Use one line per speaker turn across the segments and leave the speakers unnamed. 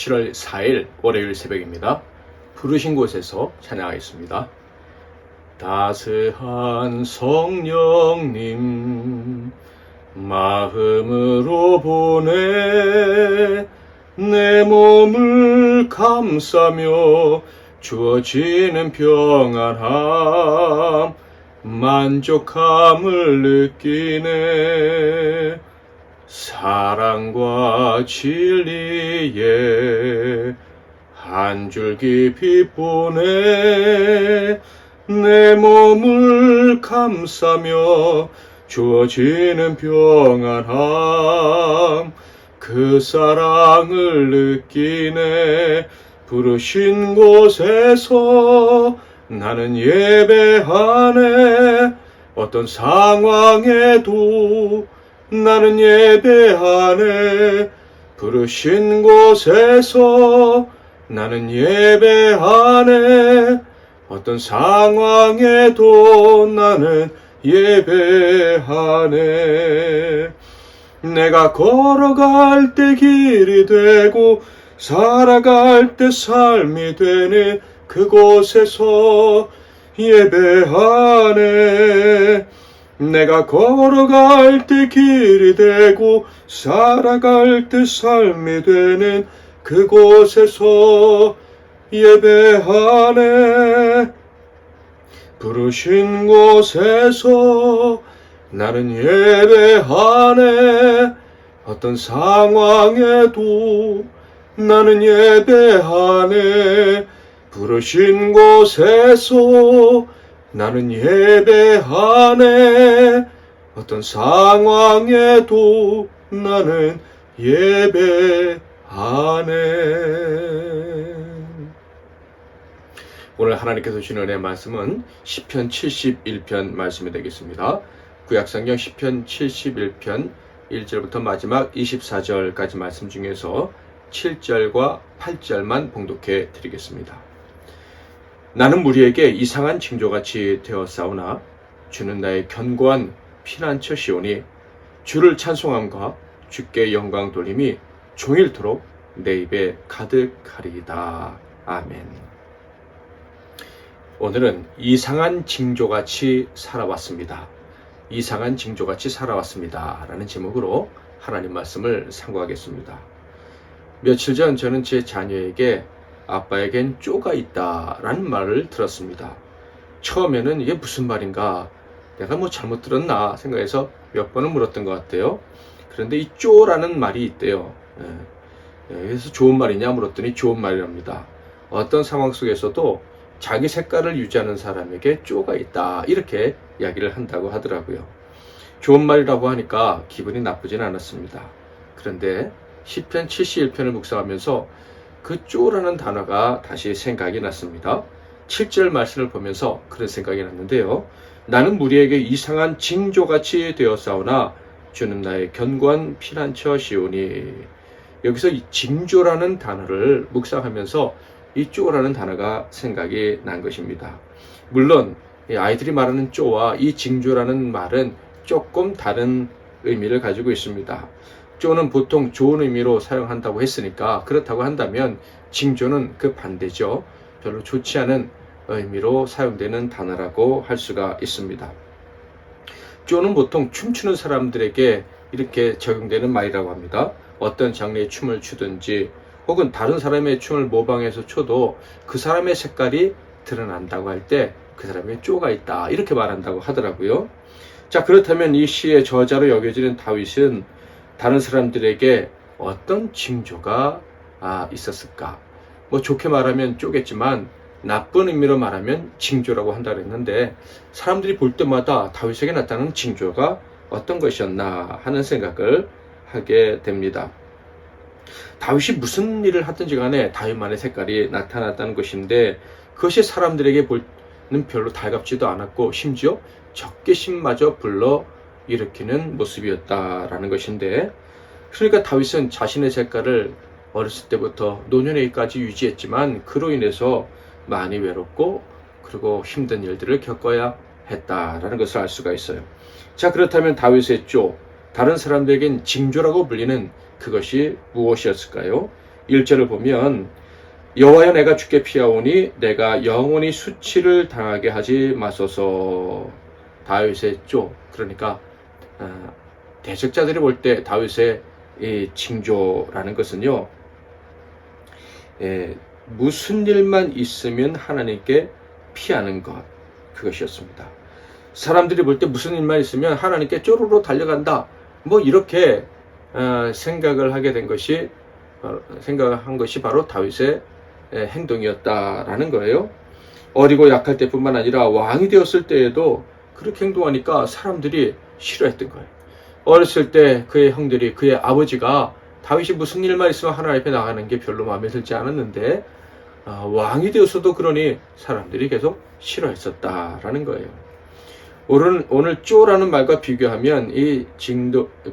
7월 4일 월요일 새벽입니다. 부르신 곳에서 찬양하겠습니다. 따스한 성령님 마음으로 보내 내 몸을 감싸며 주어지는 평안함 만족함을 느끼네. 사랑과 진리에 한 줄기 빛 보내 내 몸을 감싸며 주어지는 평안함 그 사랑을 느끼네. 부르신 곳에서 나는 예배하네. 어떤 상황에도 나는 예배하네. 부르신 곳에서 나는 예배하네. 어떤 상황에도 나는 예배하네. 내가 걸어갈 때 길이 되고 살아갈 때 삶이 되네. 그곳에서 예배하네. 내가 걸어갈 때 길이 되고 살아갈 때 삶이 되는 그곳에서 예배하네. 부르신 곳에서 나는 예배하네. 어떤 상황에도 나는 예배하네. 부르신 곳에서 나는 예배하네. 어떤 상황에도 나는 예배하네. 오늘 하나님께서 주신 은혜의 말씀은 시편 71편 말씀이 되겠습니다. 구약성경 시편 71편 1절부터 마지막 24절까지 말씀 중에서 7절과 8절만 봉독해 드리겠습니다. 나는 무리에게 이상한 징조같이 되었사오나 주는 나의 견고한 피난처 시오니 주를 찬송함과 주께 영광 돌림이 종일토록 내 입에 가득하리이다. 아멘. 오늘은 이상한 징조같이 살아왔습니다. 이상한 징조같이 살아왔습니다. 라는 제목으로 하나님 말씀을 상고하겠습니다. 며칠 전 저는 제 자녀에게 아빠에겐 쪼가 있다 라는 말을 들었습니다. 처음에는 이게 무슨 말인가, 내가 뭐 잘못 들었나 생각해서 몇 번을 물었던 것 같아요. 그런데 이 쪼라는 말이 있대요. 그래서 좋은 말이냐 물었더니 좋은 말이랍니다. 어떤 상황 속에서도 자기 색깔을 유지하는 사람에게 쪼가 있다 이렇게 이야기를 한다고 하더라고요. 좋은 말이라고 하니까 기분이 나쁘진 않았습니다. 그런데 시편 71편을 묵상하면서 그 쪼라는 단어가 다시 생각이 났습니다. 7절 말씀을 보면서 그런 생각이 났는데요. 나는 무리에게 이상한 징조같이 되었사오나 주는 나의 견고한 피난처 시오니. 여기서 이 징조라는 단어를 묵상하면서 이 쪼라는 단어가 생각이 난 것입니다. 물론 아이들이 말하는 쪼와 이 징조라는 말은 조금 다른 의미를 가지고 있습니다. 쪼는 보통 좋은 의미로 사용한다고 했으니까 그렇다고 한다면 징조는 그 반대죠. 별로 좋지 않은 의미로 사용되는 단어라고 할 수가 있습니다. 쪼는 보통 춤추는 사람들에게 이렇게 적용되는 말이라고 합니다. 어떤 장르의 춤을 추든지 혹은 다른 사람의 춤을 모방해서 춰도 그 사람의 색깔이 드러난다고 할 때 그 사람의 쪼가 있다 이렇게 말한다고 하더라고요. 자, 그렇다면 이 시의 저자로 여겨지는 다윗은 다른 사람들에게 어떤 징조가 있었을까? 뭐 좋게 말하면 쪼겠지만 나쁜 의미로 말하면 징조라고 한다고 했는데 사람들이 볼 때마다 다윗에게 나타나는 징조가 어떤 것이었나 하는 생각을 하게 됩니다. 다윗이 무슨 일을 하든지 간에 다윗만의 색깔이 나타났다는 것인데 그것이 사람들에게 볼는 별로 달갑지도 않았고 심지어 적개심마저 불러 일으키는 모습이었다라는 것인데, 그러니까 다윗은 자신의 색깔을 어렸을 때부터 노년에까지 유지했지만 그로 인해서 많이 외롭고 그리고 힘든 일들을 겪어야 했다라는 것을 알 수가 있어요. 자, 그렇다면 다윗의 쪼, 다른 사람들에겐 징조라고 불리는 그것이 무엇이었을까요? 1절을 보면 여호와여 내가 주께 피하오니 내가 영원히 수치를 당하게 하지 마소서. 다윗의 조, 그러니까 대적자들이 볼 때 다윗의 이 징조라는 것은요, 무슨 일만 있으면 하나님께 피하는 것, 그것이었습니다. 사람들이 볼 때 무슨 일만 있으면 하나님께 쪼르르 달려간다, 뭐 이렇게 생각을 하게 된 것이 생각한 것이 바로 다윗의 행동이었다라는 거예요. 어리고 약할 때뿐만 아니라 왕이 되었을 때에도 그렇게 행동하니까 사람들이 싫어했던 거예요. 어렸을 때 그의 형들이, 그의 아버지가 다윗이 무슨 일만 있으면 하나님 앞에 나가는 게 별로 마음에 들지 않았는데 왕이 되어서도 그러니 사람들이 계속 싫어했었다라는 거예요. 오늘 쪼라는 말과 비교하면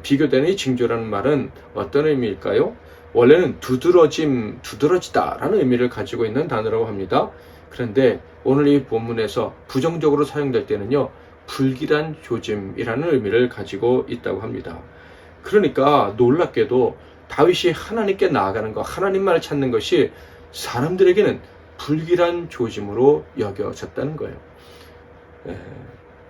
비교되는 이 징조라는 말은 어떤 의미일까요? 원래는 두드러지다라는 의미를 가지고 있는 단어라고 합니다. 그런데 오늘 이 본문에서 부정적으로 사용될 때는요, 불길한 조짐이라는 의미를 가지고 있다고 합니다. 그러니까 놀랍게도 다윗이 하나님께 나아가는 것, 하나님만을 찾는 것이 사람들에게는 불길한 조짐으로 여겨졌다는 거예요.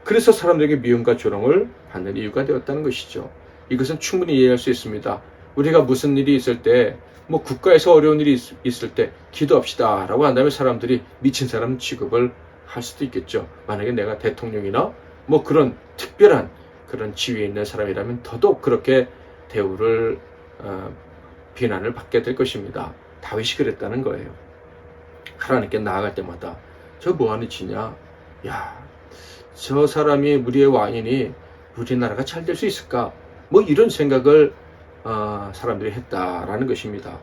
그래서 사람들에게 미움과 조롱을 받는 이유가 되었다는 것이죠. 이것은 충분히 이해할 수 있습니다. 우리가 무슨 일이 있을 때, 국가에서 어려운 일이 있을 때 기도합시다 라고 한다면 사람들이 미친 사람 취급을 할 수도 있겠죠. 만약에 내가 대통령이나 그런 특별한 그런 지위에 있는 사람이라면 더더욱 그렇게 대우를 비난을 받게 될 것입니다. 다윗이 그랬다는 거예요. 하나님께 나아갈 때마다 저 뭐하는 짓이냐, 저 사람이 우리의 왕이니 우리나라가 잘 될 수 있을까, 이런 생각을 사람들이 했다라는 것입니다.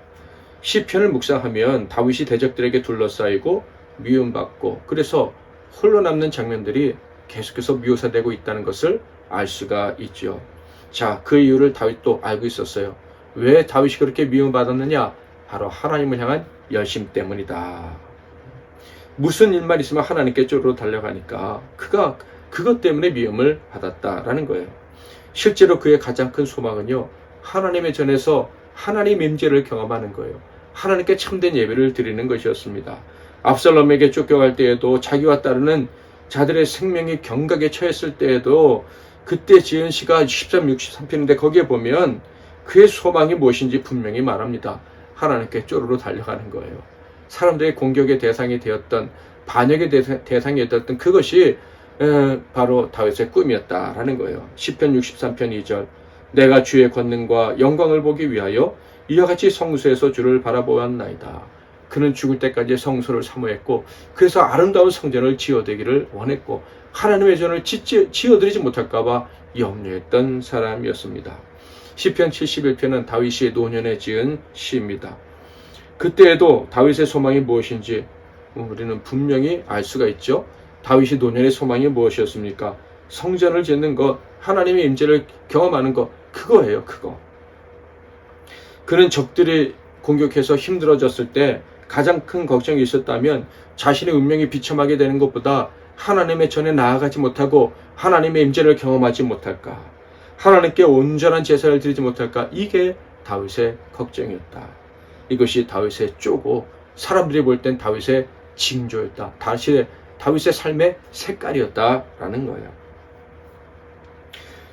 시편을 묵상하면 다윗이 대적들에게 둘러싸이고 미움받고 그래서 홀로 남는 장면들이 계속해서 묘사되고 있다는 것을 알 수가 있죠. 자, 그 이유를 다윗도 알고 있었어요. 왜 다윗이 그렇게 미움받았느냐? 바로 하나님을 향한 열심 때문이다. 무슨 일만 있으면 하나님께 쪼르르 달려가니까 그것 때문에 미움을 받았다라는 거예요. 실제로 그의 가장 큰 소망은요, 하나님의 전에서 하나님 임재를 경험하는 거예요. 하나님께 참된 예배를 드리는 것이었습니다. 압살롬에게 쫓겨갈 때에도 자기와 따르는 자들의 생명이 경각에 처했을 때에도 그때 지은 시가 63편인데 거기에 보면 그의 소망이 무엇인지 분명히 말합니다. 하나님께 쪼르르 달려가는 거예요. 사람들의 공격의 대상이 되었던, 반역의 대상이 되었던 그것이 바로 다윗의 꿈이었다라는 거예요. 시편 63편 2절 내가 주의 권능과 영광을 보기 위하여 이와 같이 성소에서 주를 바라보았나이다. 그는 죽을 때까지 성소를 사모했고 그래서 아름다운 성전을 지어대기를 원했고 하나님의 전을 지어드리지 못할까 봐 염려했던 사람이었습니다. 시편 71편은 다윗이 노년에 지은 시입니다. 그때에도 다윗의 소망이 무엇인지 우리는 분명히 알 수가 있죠. 다윗이 노년의 소망이 무엇이었습니까? 성전을 짓는 것, 하나님의 임재를 경험하는 것, 그거예요. 그거. 그는 적들이 공격해서 힘들어졌을 때 가장 큰 걱정이 있었다면 자신의 운명이 비참하게 되는 것보다 하나님의 전에 나아가지 못하고 하나님의 임재를 경험하지 못할까, 하나님께 온전한 제사를 드리지 못할까, 이게 다윗의 걱정이었다. 이것이 다윗의 쪼고 사람들이 볼 땐 다윗의 징조였다. 다윗의 삶의 색깔이었다라는 거예요.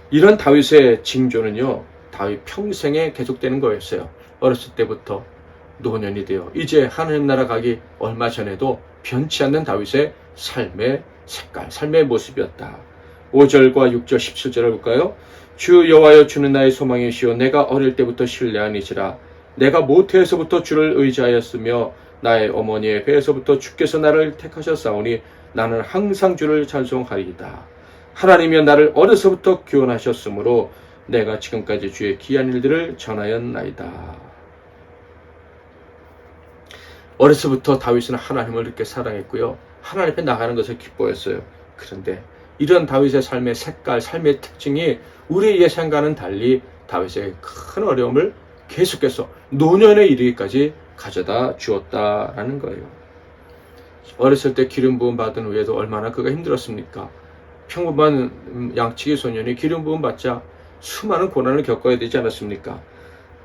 이런 다윗의 징조는요, 다윗 평생에 계속되는 거였어요. 어렸을 때부터 노년이 되어 이제 하나님 나라 가기 얼마 전에도 변치 않는 다윗의 삶의 색깔, 삶의 모습이었다. 5절과 6절, 17절을 볼까요? 주 여호와여, 주는 나의 소망이시오. 내가 어릴 때부터 신뢰하니지라. 내가 모태에서부터 주를 의지하였으며 나의 어머니의 배에서부터 주께서 나를 택하셨사오니 나는 항상 주를 찬송하리이다. 하나님이여, 나를 어려서부터 구원하셨으므로 내가 지금까지 주의 귀한 일들을 전하였나이다. 어려서부터 다윗은 하나님을 이렇게 사랑했고요, 하나님 앞에 나가는 것을 기뻐했어요. 그런데 이런 다윗의 삶의 색깔, 삶의 특징이 우리의 예상과는 달리 다윗의 큰 어려움을 계속해서 노년에 이르기까지 가져다 주었다라는 거예요. 어렸을 때 기름 부음 받은 후에도 얼마나 그가 힘들었습니까? 평범한 양치기 소년이 기름 부음 받자 수많은 고난을 겪어야 되지 않았습니까?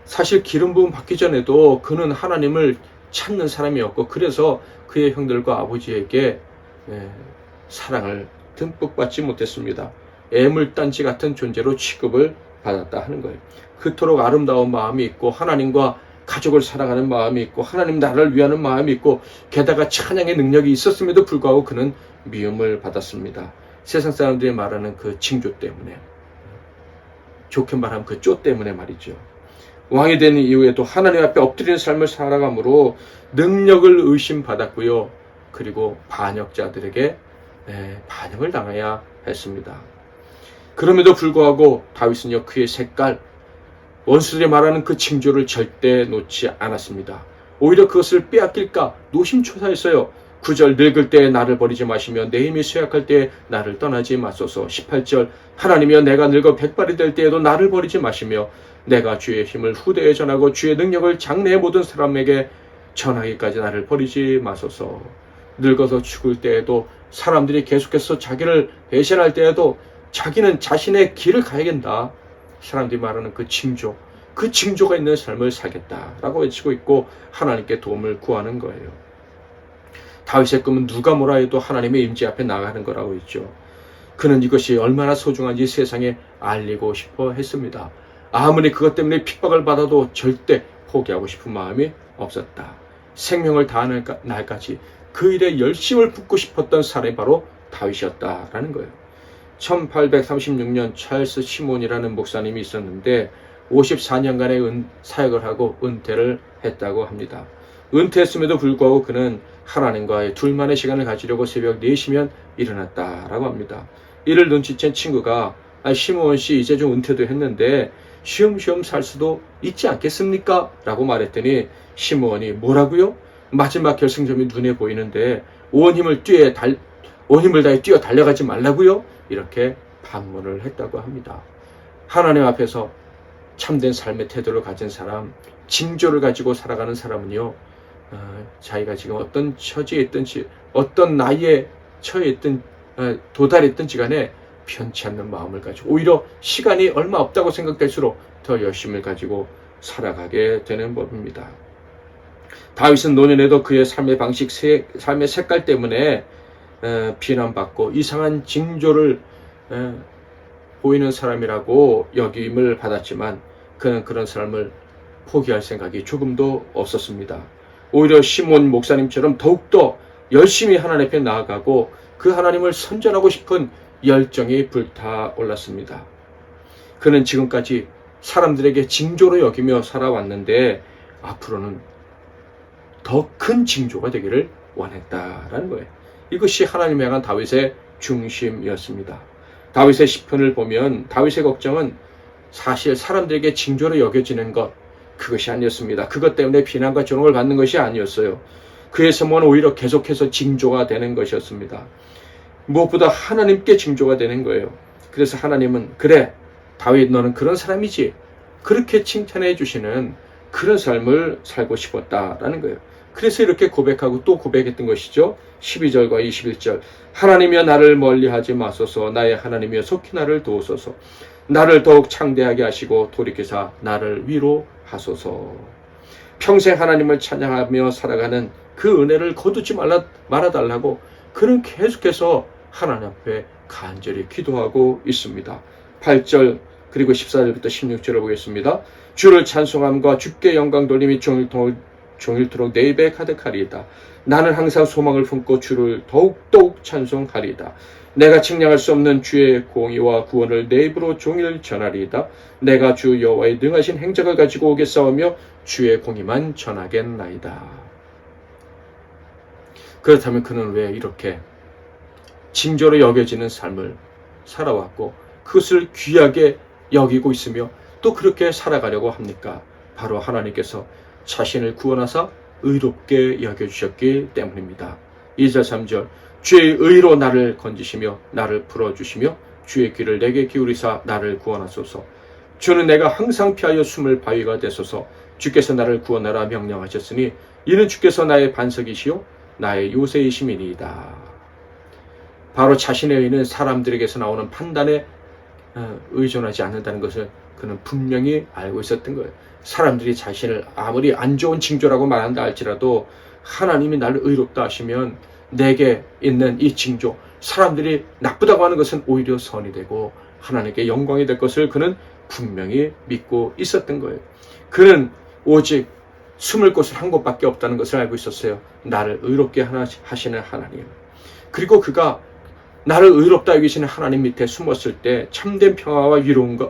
사실 기름 부음 받기 전에도 그는 하나님을 찾는 사람이었고, 그래서 그의 형들과 아버지에게 사랑을 듬뿍 받지 못했습니다. 애물단지 같은 존재로 취급을 받았다 하는 거예요. 그토록 아름다운 마음이 있고, 하나님과 가족을 사랑하는 마음이 있고, 하나님 나라를 위하는 마음이 있고, 게다가 찬양의 능력이 있었음에도 불구하고 그는 미움을 받았습니다. 세상 사람들이 말하는 그 징조 때문에, 좋게 말하면 그 쪼 때문에 말이죠. 왕이 된 이후에도 하나님 앞에 엎드리는 삶을 살아감으로 능력을 의심받았고요. 그리고 반역자들에게 반역을 당해야 했습니다. 그럼에도 불구하고 다윗은요, 그의 색깔, 원수들이 말하는 그 징조를 절대 놓지 않았습니다. 오히려 그것을 빼앗길까 노심초사했어요. 9절, 늙을 때에 나를 버리지 마시며 내 힘이 쇠약할 때에 나를 떠나지 마소서. 18절, 하나님이여 내가 늙어 백발이 될 때에도 나를 버리지 마시며 내가 주의 힘을 후대에 전하고 주의 능력을 장래의 모든 사람에게 전하기까지 나를 버리지 마소서. 늙어서 죽을 때에도, 사람들이 계속해서 자기를 배신할 때에도 자기는 자신의 길을 가야겠다. 사람들이 말하는 그 징조, 그 징조가 있는 삶을 살겠다라고 외치고 있고 하나님께 도움을 구하는 거예요. 다윗의 꿈은 누가 뭐라 해도 하나님의 임재 앞에 나가는 거라고 했죠. 그는 이것이 얼마나 소중한지 세상에 알리고 싶어 했습니다. 아무리 그것 때문에 핍박을 받아도 절대 포기하고 싶은 마음이 없었다. 생명을 다하는 날까지 그 일에 열심을 붓고 싶었던 사람이 바로 다윗이었다라는 거예요. 1836년 찰스 시몬이라는 목사님이 있었는데 54년간의 사역을 하고 은퇴를 했다고 합니다. 은퇴했음에도 불구하고 그는 하나님과의 둘만의 시간을 가지려고 새벽 4시면 일어났다라고 합니다. 이를 눈치챈 친구가 시몬 씨 이제 좀 은퇴도 했는데 쉬엄쉬엄 살 수도 있지 않겠습니까? 라고 말했더니 시몬이 뭐라고요? 마지막 결승점이 눈에 보이는데 온 힘을 다해 뛰어 달려가지 말라고요? 이렇게 반문을 했다고 합니다. 하나님 앞에서 참된 삶의 태도를 가진 사람, 징조를 가지고 살아가는 사람은요, 자기가 지금 어떤 처지에 있든지, 어떤 나이에 처해 있든, 도달했든지 간에 편치 않는 마음을 가지고, 오히려 시간이 얼마 없다고 생각될수록 더 열심을 가지고 살아가게 되는 법입니다. 다윗은 노년에도 그의 삶의 방식, 삶의 색깔 때문에 비난받고 이상한 징조를 보이는 사람이라고 여김을 받았지만 그는 그런 삶을 포기할 생각이 조금도 없었습니다. 오히려 시몬 목사님처럼 더욱더 열심히 하나님 앞에 나아가고 그 하나님을 선전하고 싶은 열정이 불타올랐습니다. 그는 지금까지 사람들에게 징조로 여기며 살아왔는데 앞으로는 더 큰 징조가 되기를 원했다라는 거예요. 이것이 하나님을 향한 다윗의 중심이었습니다. 다윗의 시편을 보면 다윗의 걱정은 사실 사람들에게 징조로 여겨지는 것, 그것이 아니었습니다. 그것 때문에 비난과 조롱을 받는 것이 아니었어요. 그의 소망은 오히려 계속해서 징조가 되는 것이었습니다. 무엇보다 하나님께 징조가 되는 거예요. 그래서 하나님은 그래, 다윗 너는 그런 사람이지, 그렇게 칭찬해 주시는 그런 삶을 살고 싶었다라는 거예요. 그래서 이렇게 고백하고 또 고백했던 것이죠. 12절과 21절, 하나님이여 나를 멀리하지 마소서. 나의 하나님이여 속히 나를 도우소서. 나를 더욱 창대하게 하시고 돌이키사 나를 위로하소서. 평생 하나님을 찬양하며 살아가는 그 은혜를 거두지 말아달라고 그는 계속해서 하나님 앞에 간절히 기도하고 있습니다. 8절 그리고 14절부터 16절을 보겠습니다. 주를 찬송함과 주께 영광 돌림이 종일토록 내 입에 가득하리이다. 나는 항상 소망을 품고 주를 더욱 찬송하리이다. 내가 측량할 수 없는 주의 공의와 구원을 내 입으로 종일 전하리이다. 내가 주 여호와의 능하신 행적을 가지고 오겠사오며 주의 공의만 전하겠나이다. 그렇다면 그는 왜 이렇게 징조로 여겨지는 삶을 살아왔고 그것을 귀하게 여기고 있으며 또 그렇게 살아가려고 합니까? 바로 하나님께서 자신을 구원하사 의롭게 여겨주셨기 때문입니다. 2절 3절 주의 의로 나를 건지시며 나를 풀어주시며 주의 귀를 내게 기울이사 나를 구원하소서. 주는 내가 항상 피하여 숨을 바위가 되소서. 주께서 나를 구원하라 명령하셨으니 이는 주께서 나의 반석이시요 나의 요새이심이니이다. 바로 자신의 의는 사람들에게서 나오는 판단의 의존하지 않는다는 것을 그는 분명히 알고 있었던 거예요. 사람들이 자신을 아무리 안 좋은 징조라고 말한다 할지라도 하나님이 나를 의롭다 하시면 내게 있는 이 징조, 사람들이 나쁘다고 하는 것은 오히려 선이 되고 하나님께 영광이 될 것을 그는 분명히 믿고 있었던 거예요. 그는 오직 숨을 곳은 한 곳밖에 없다는 것을 알고 있었어요. 나를 의롭게 하시는 하나님. 그리고 그가 나를 의롭다 여기시는 하나님 밑에 숨었을 때 참된 평화와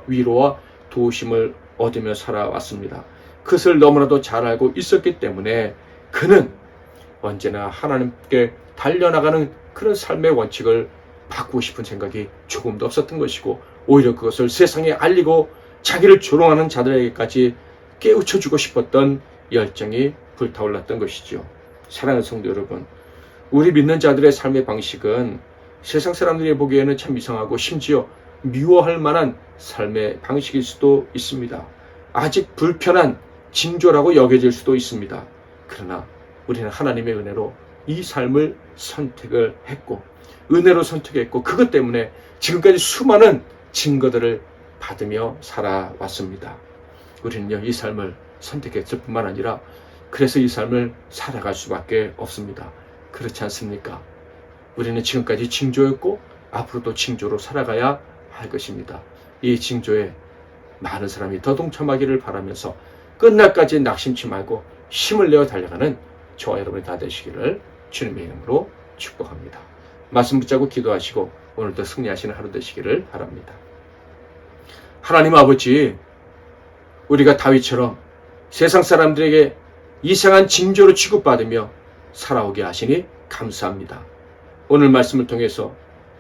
위로와 도우심을 얻으며 살아왔습니다. 그것을 너무나도 잘 알고 있었기 때문에 그는 언제나 하나님께 달려나가는 그런 삶의 원칙을 바꾸고 싶은 생각이 조금도 없었던 것이고, 오히려 그것을 세상에 알리고 자기를 조롱하는 자들에게까지 깨우쳐주고 싶었던 열정이 불타올랐던 것이죠. 사랑하는 성도 여러분, 우리 믿는 자들의 삶의 방식은 세상 사람들이 보기에는 참 이상하고 심지어 미워할 만한 삶의 방식일 수도 있습니다. 아직 불편한 징조라고 여겨질 수도 있습니다. 그러나 우리는 하나님의 은혜로 이 삶을 선택을 했고, 은혜로 선택했고, 그것 때문에 지금까지 수많은 증거들을 받으며 살아왔습니다. 우리는요, 이 삶을 선택했을 뿐만 아니라 그래서 이 삶을 살아갈 수밖에 없습니다. 그렇지 않습니까? 우리는 지금까지 징조였고 앞으로도 징조로 살아가야 할 것입니다. 이 징조에 많은 사람이 더 동참하기를 바라면서 끝날까지 낙심치 말고 힘을 내어 달려가는 저와 여러분이 다 되시기를 주님의 이름으로 축복합니다. 말씀 붙잡고 기도하시고 오늘도 승리하시는 하루 되시기를 바랍니다. 하나님 아버지, 우리가 다윗처럼 세상 사람들에게 이상한 징조로 취급받으며 살아오게 하시니 감사합니다. 오늘 말씀을 통해서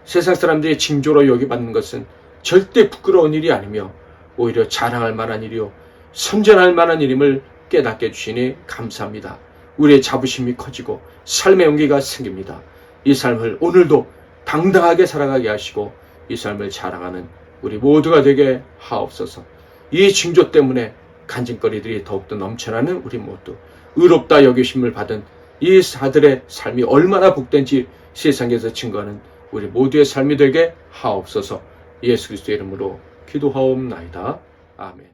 세상 사람들의 징조로 여기받는 것은 절대 부끄러운 일이 아니며 오히려 자랑할 만한 일이요 선전할 만한 일임을 깨닫게 해주시니 감사합니다. 우리의 자부심이 커지고 삶의 용기가 생깁니다. 이 삶을 오늘도 당당하게 살아가게 하시고 이 삶을 자랑하는 우리 모두가 되게 하옵소서. 이 징조 때문에 간증거리들이 더욱더 넘쳐나는 우리 모두, 의롭다 여기심을 받은 이 사들의 삶이 얼마나 복된지 세상에서 증거하는 우리 모두의 삶이 되게 하옵소서. 예수 그리스도의 이름으로 기도하옵나이다. 아멘.